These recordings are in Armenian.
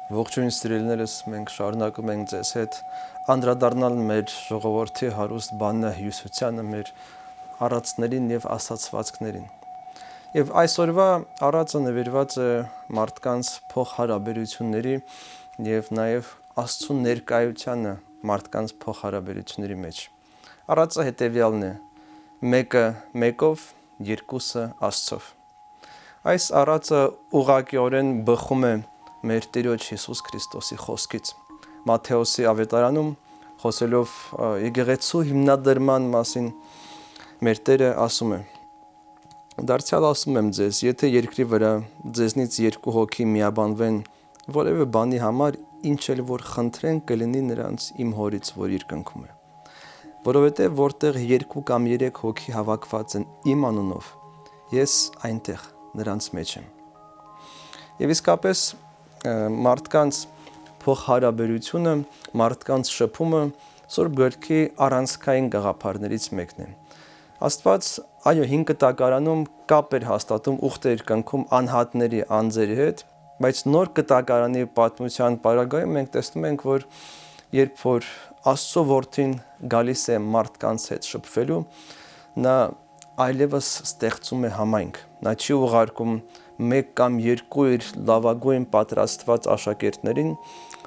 Ողջույն սիրելիներս, մենք շարունակում ենք ձեզ հետ անդրադառնալ մեր ժողովրդի հարուստ բանահյուսությանը, մեր արածներին եւ ասացվածքներին։ Եվ այսօրվա արածը նվիրված է մարդկանց փոխհարաբերությունների եւ նաեւ Աստծո ներկայությանը մարդկանց փոխհարաբերությունների մեջ։ Արածը հետեւյալն է. մեկը մեկով, երկուսը Աստծով։ Այս արածը ուղղակիորեն բխում է մեր Տիրոջ Հիսուս Քրիստոսի խոսքից։ Մատթեոսի ավետարանում խոսելով եկեղեցու հիմնադրման մասին մեր Տերը ասում է. Դարձյալ ասում եմ ձեզ, եթե երկրի վրա ձեզնից երկու հոգի միաբանվեն որևէ բանի համար, ինչ էլ որ խնդրեն կլինի նրանց իմ հորից, որ երկնքում է։ Որովհետև որտեղ երկու կամ երեք հոգի հավաքված են իմ անունով, ես այնտեղ նրանց մեջ եմ։ Եվ իսկապես մարդկանց փոխհարաբերությունը, մարդկանց շփումը Սուրբ Գրքի առանցքային գաղափարներից մեկն է։ Աստված, այո, հին կտակարանում կապ էր հաստատում ուխտեր կնքում անհատների անձերի հետ, բայց նոր կտակարանի պատմության պարագայում մենք տեսնում ենք, որ երբ որ Աստծո որդին գալիս է մարդկանց հետ շփվելու, նա այլևս ստեղծում է համայնք։ Նա չի ուղարկում մեկ կամ երկու իր լավագույն պատրաստված աշակերտներին,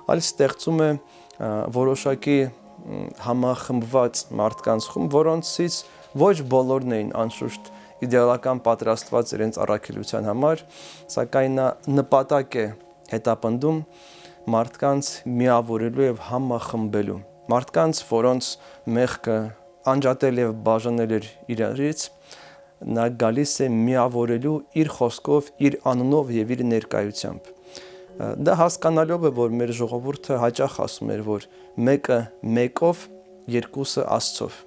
այլ ստեղծում է որոշակի համախմբված մարդկանց խումբ, որոնցից ոչ բոլորն էին անշուշտ իդեալական պատրաստված իրենց առաքելության համար, սակայն նա նպատակ է հետապնդում մարդկանց միավորելու եւ համախմբելու, մարդկանց, որոնց մեղքը անջատել եւ բաժանել էր իրարից, նա գալիս է միավորելու իր խոսքով, իր անունով եւ իր ներկայությամբ։ Դա հասկանալով է, որ մեր ժողովուրդը հաճախ ասում էր, որ մեկը մեկով, երկուսը Աստծով։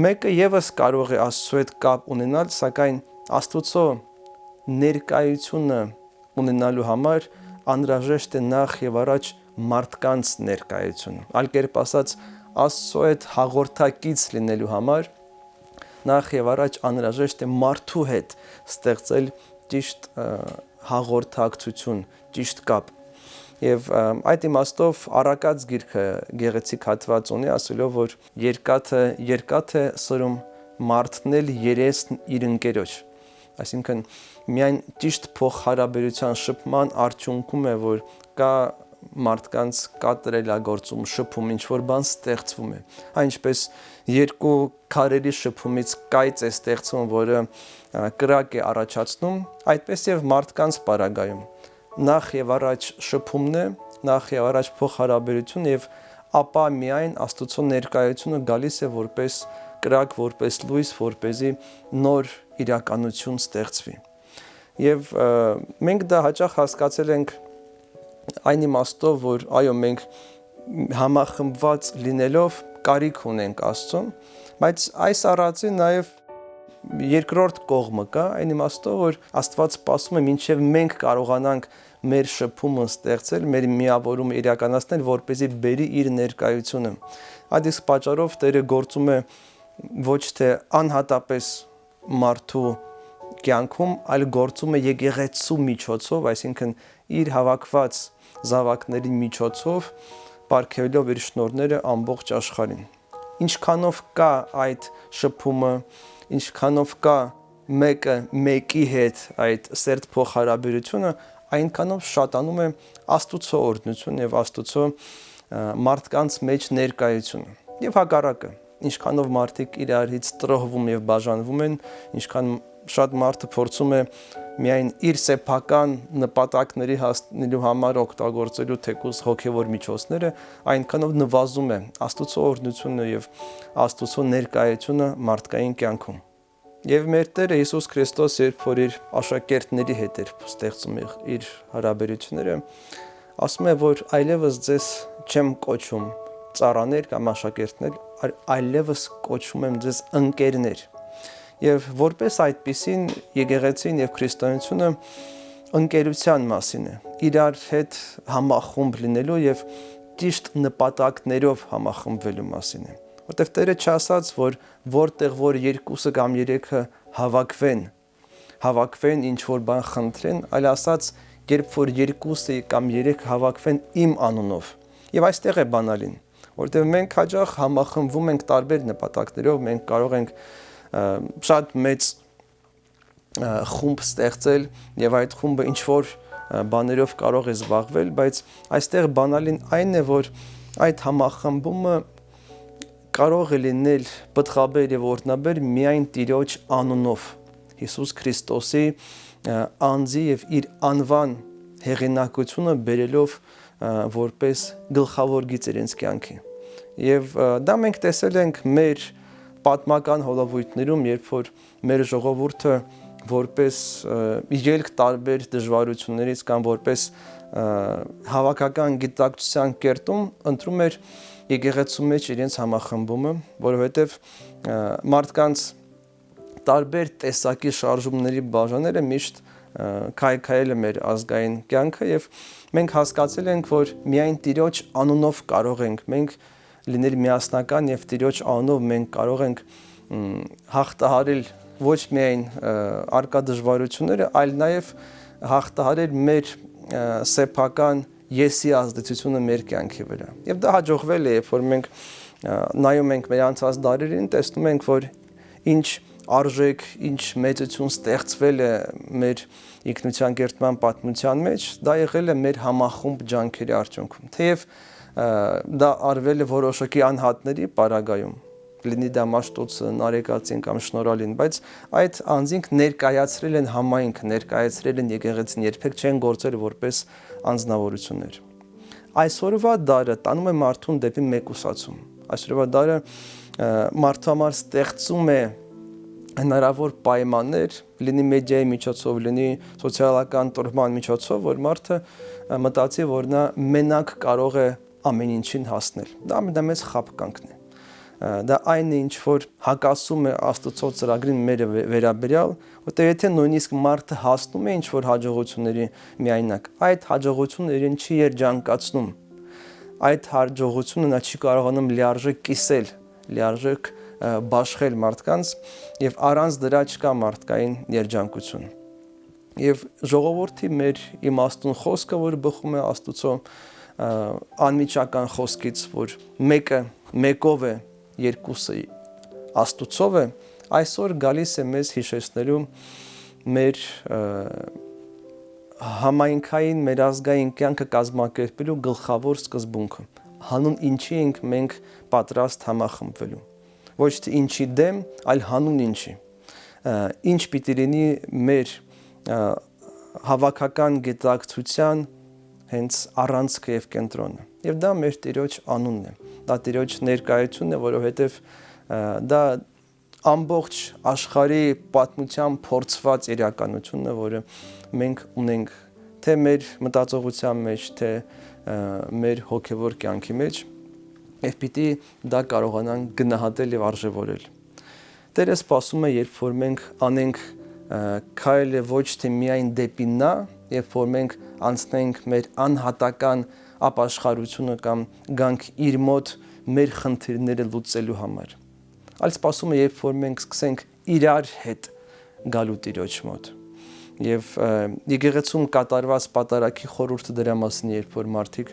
Մեկը եւս կարող է Աստծո հետ կապ ունենալ, սակայն Աստծո ներկայությունը ունենալու համար անհրաժեշտ է նախ եւ առաջ մարդկանց ներկայությունը։ Այլ կերպ ասած, Աստծո հետ հաղորդակից լինելու համար նախ եւ առաջ անհրաժեշտ է մարդու հետ ստեղծել ճիշտ հաղորդակցություն, ճիշտ կապ։ Եվ այդ իմաստով Առակաց գիրքը գեղեցիկ հատված ունի, ասելով, որ երկաթ է սրում մարդն էլ երեսն իր ընկերոջ։ Այսինքն միայն ճիշտ փոխհարաբերության շփման արդյունքում է, որ կա մարդկանց կատարելագործում, շփում, ինչ որ բան ստեղծվում է։ Այնպես երկու քարերի շփումից կայծ է ստեղծվում, որը կրակ է առաջացնում, այդպես եւ մարդկանց պարագայում նախ եւ առաջ շփումն է, նախ եւ առաջ փոխհարաբերություն եւ ապա միայն Աստծո ներկայությունը գալիս է որպես կրակ, որպես լույս, որպեսզի նոր իրականություն ստեղծվի։ Եվ մենք դա հաճախ հասկացել ենք այն իմաստով, որ այո, մենք համախմբված լինելով կարիք ունենք Աստծուն, բայց այս առածի նաև երկրորդ կողմը կա, այն իմաստով, որ Աստված սպասում է, մինչև մենք կարողանանք մեր շփումը ստեղծել, մեր միավորումը իրականացնել, որպեսզի բերի իր ներկայությունը։ Այդ իսկ պատճառով Տերը գործում է ոչ թե անհատապես մարդու կյանքում, այլ գործում է եկեղեցու միջոցով, այսինքն իր հավաքված զավակների միջոցով, պարգևելով իր շնորհները ամբողջ աշխարհին։ Ինչքանով կա այդ շփումը, ինչքանով կա մեկը մեկի հետ այդ սերտ փոխհարաբերությունը, այնքանով շատանում է Աստծո օրհնությունը եւ Աստծո մարդկանց մեջ ներկայությունը։ Եվ հակառակը, ինչքանով մարդիկ իրարից տրոհվում եւ բաժանվում են, ինչքան շատ մարդը փորձում է միայն իր սեփական նպատակների հասնելու համար օգտագործելու թեկուզ հոգևոր միջոցները, այնքանով նվազում է Աստծո օրհնությունը եւ Աստծո ներկայությունը մարդկային կյանքում։ Եվ մեր Տերը Հիսուս Քրիստոս, երբ որ իր աշակերտների հետ էր ստեղծում իր հարաբերությունները, ասում է, որ այլևս ձեզ չեմ կոչում ծառաներ կամ աշակերտներ, այլևս կոչում եմ ձեզ ընկերներ։ Եվ որպես այդպիսին եկեղեցին եւ քրիստոնեությունը ընկերության մասին է, իրար հետ համախումբ լինելու եւ ճիշտ նպատակներով համախմբվելու մասին է։ Որտեւ Տերը չասաց, որ որտեղ որ երկուսը կամ երեքը հավաքվեն ինչ որ բան խնդրեն, այլ ասաց երբ որ երկուսը կամ երեք հավաքվեն իմ անունով։ Եվ այստեղ է բանալին, որտեղ մենք հաճախ համախմբվում ենք տարբեր նպատակներով, մենք կարող ենք շատ մեծ խումբ ստեղծել եւ այդ խումբը ինչ որ բաներով կարող է զբաղվել, բայց այստեղ բանալին այն է, որ այդ համախմբումը կարող է լինել պտղաբեր եւ օրհնաբեր միայն Տիրոջ անունով, Հիսուս Քրիստոսի անձի եւ իր անվան հեղինակությունը բերելով որպես գլխավոր գիծ իրենց կյանքի։ Եվ դա մենք տեսել ենք մեր պատմական հոլովույթներում, երբ որ մեր ժողովուրդը որպես ելք տարբեր դժվարություններից կամ որպես հավաքական գիտակցության կերտում ընտրում էր եկեղեցու մեջ իրենց համախմբումը, որովհետև մարդկանց տարբեր տեսակի շարժումների բաժանելը միշտ քայքայել է մեր ազգային կյանքը եւ մենք հասկացել ենք, որ միայն Տիրոջ անունով կարող ենք մենք լինել միասնական եւ Տիրոջ անունով մենք կարող ենք հաղթահարել ոչ միայն արկա դժվարությունները, այլ նաեւ հաղթահարել մեր սեփական եսի ազդեցությունը մեր կյանքի վրա։ Եվ դա հաջողվել է, երբ որ մենք նայում ենք մեր անցած դարերին, տեսնում ենք, որ ինչ արժեք, ինչ մեծություն ստեղծվել է մեր ինքնության կերտման պատմության մեջ, դա եղել է մեր համախումբ ջանքերի արդյունքում։ Թեև դա արվել է որոշակի անհատների պարագայում, լինի դա Մաշտոցը, Նարեկացին կամ Շնորհալին, բայց այդ անձինք ներկայացրել են համայնքը, ներկայացրել են եկեղեցին, երբեք չեն գործել որպես անձնավորություններ։ Այսօրվա դարը տանում է մարդուն դեպի մեկուսացում։ Այսօրվա դարը մարդու համար ստեղծում է հնարավոր պայմաններ, լինի մեդիայի միջոցով, լինի սոցիալական տրոհման միջոցով, որ մարդը մտածի, որ նա մենակ կարող է ամեն ինչին հասնել։ Դա մեծ խաբկանքն է։ Դա այն է, ինչ որ հակասում է Աստծո ծրագրին մեր վերաբերյալ, որտեղ եթե նույնիսկ մարդը հասնում է ինչ որ հաջողությունների միայնակ, այդ հաջողությունը իրեն չի երջանկացնում։ Այդ հաջողությունը նա չի կարողանում լիարժեք կիսել, լիարժեք բաշխել մարդկանց եւ առանց դրա չկա մարդկային երջանկություն։ Եվ ժողովրդի մեր իմաստուն խոսքը, որ բխում է Աստծո անմիջական խոսքից, որ մեկը մեկով է, երկուսը Աստուծով է, այսօր գալիս է մեզ հիշեցնելու մեր համայնքային, մեր ազգային կյանքը կազմակերպելու գլխավոր սկզբունքը։ Հանուն ինչի ենք մենք պատրաստ համախմբվելու։ Ոչ թե ինչի դեմ, այլ հանուն ինչի։ Ինչ պիտի լինի մեր հավաքական գիտակցության հենց առանցքը եւ կենտրոնը։ Եվ դա մեր Տիրոջ անունն է։ Դա Տիրոջ ներկայությունն է, որովհետեւ դա ամբողջ աշխարհի պատմության փորձված իրականությունն է, որը մենք ունենք թե մեր մտածողության մեջ, թե մեր հոգևոր կյանքի մեջ, եւ պիտի դա կարողանանք գնահատել եւ արժևորել։ Տերը սպասում է, երբ որ մենք անենք քայլը ոչ թե միայն դեպի նա, երբ որ մենք անցնենք մեր անհատական ապաշխարությունը կամ գանք իր մոտ մեր խնդիրները լուծելու համար, այլ սպասում է, երբ որ մենք սկսենք իրար հետ գալու Տիրոջ մոտ։ Եվ եկեղեցում կատարված պատարագի խորհուրդը դրա մասին է, երբ որ մարդիկ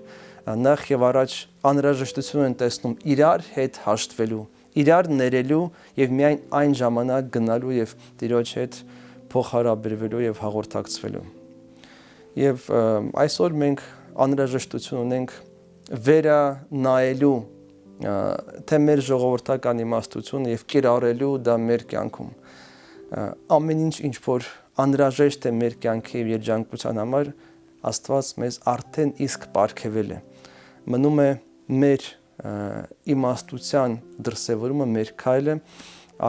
նախ եւ առաջ անհրաժեշտություն են տեսնում իրար հետ հաշտվելու, իրար ներելու եւ միայն այն ժամանակ գնալու եւ Տիրոջ հետ փոխհարաբերվելու եւ հաղորդակցվելու։ Եվ այսօր մենք անհրաժեշտություն ունենք վերանայելու թե մեր ժողովրդական իմաստությունը եւ կիրառելու դա մեր կյանքում։ Ամեն ինչ որ անհրաժեշտ է մեր կյանքի եւ երջանկության համար, Աստված մեզ արդեն իսկ պարգևել է։ Մնում է մեր իմաստության դրսևորումը, մեր քայլը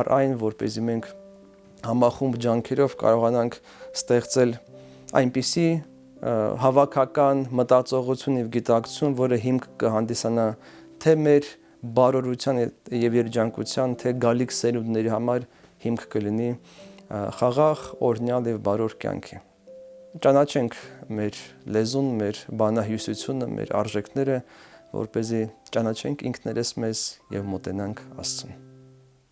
առ այն, որպեսզի մենք համախումբ ջանքերով կարողանանք ստեղծել այնպիսի հավաքական մտածողություն եւ գիտակցություն, որը հիմք կհանդիսանա թե մեր բարօրության եւ երջանկության, թե գալիք սերունդների համար հիմք կլինի խաղաղ, օրհնյալ եւ բարոր կյանքի։ Ճանաչենք մեր լեզուն, մեր բանահյուսությունը, մեր արժեքները, որպեսզի ճանաչենք ինքներս մեզ եւ մոտենանք Աստծուն։